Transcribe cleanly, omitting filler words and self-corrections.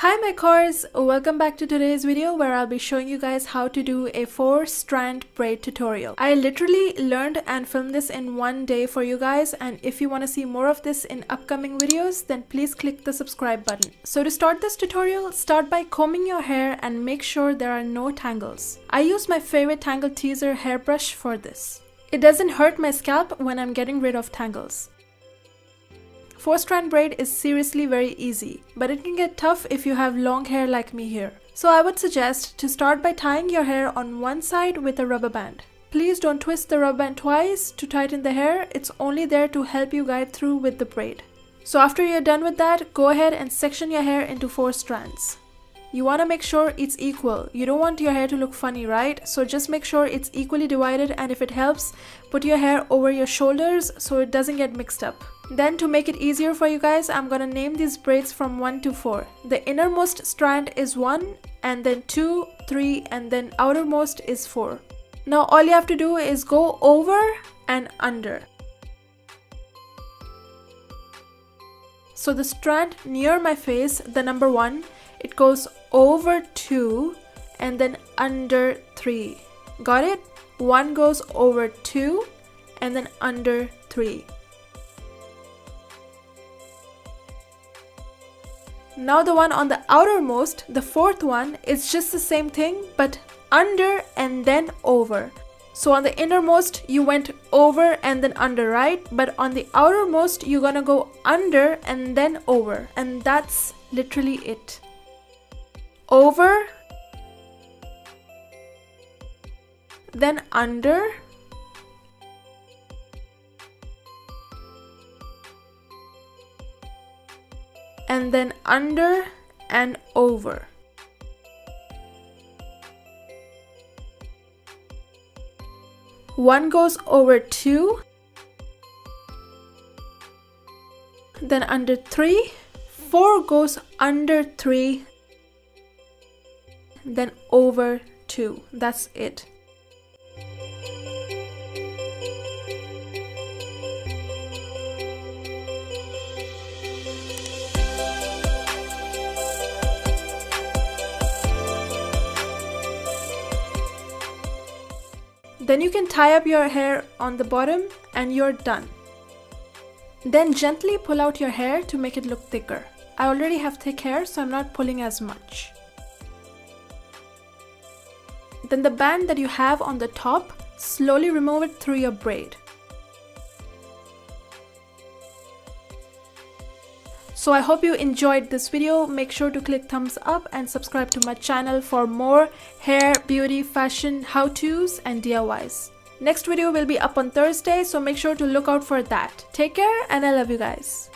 Hi my cores, welcome back to today's video where I'll be showing you guys how to do a 4-strand braid tutorial. I literally learned and filmed this in one day for you guys, and if you want to see more of this in upcoming videos, then please click the subscribe button. So to start this tutorial, start by combing your hair and make sure there are no tangles. I use my favorite tangle teaser hairbrush for this. It doesn't hurt my scalp when I'm getting rid of tangles. 4-strand braid is seriously very easy, but it can get tough if you have long hair like me here. So I would suggest to start by tying your hair on one side with a rubber band. Please don't twist the rubber band twice to tighten the hair, it's only there to help you guide through with the braid. So after you're done with that, go ahead and section your hair into 4 strands. You want to make sure it's equal. You don't want your hair to look funny, right? So just make sure it's equally divided, and if it helps, put your hair over your shoulders so it doesn't get mixed up. Then to make it easier for you guys, I'm gonna name these braids from 1 to 4. The innermost strand is 1, and then 2, 3, and then outermost is 4. Now all you have to do is go over and under. So the strand near my face, the number 1, it goes over 2 and then under 3. Got it? 1 goes over 2 and then under 3. Now the one on the outermost, the 4th one, is just the same thing but under and then over. So on the innermost you went over and then under, right? But on the outermost you're gonna go under and then over, and that's literally it. Over, then under, and then under and over. One goes over 2, then under 3, 4 goes under 3, then over 2. That's it. Then you can tie up your hair on the bottom and you're done. Then gently pull out your hair to make it look thicker. I already have thick hair, so I'm not pulling as much. Then the band that you have on the top, slowly remove it through your braid. So I hope you enjoyed this video. Make sure to click thumbs up and subscribe to my channel for more hair, beauty, fashion, how-tos and DIYs. Next video will be up on Thursday, so make sure to look out for that. Take care and I love you guys.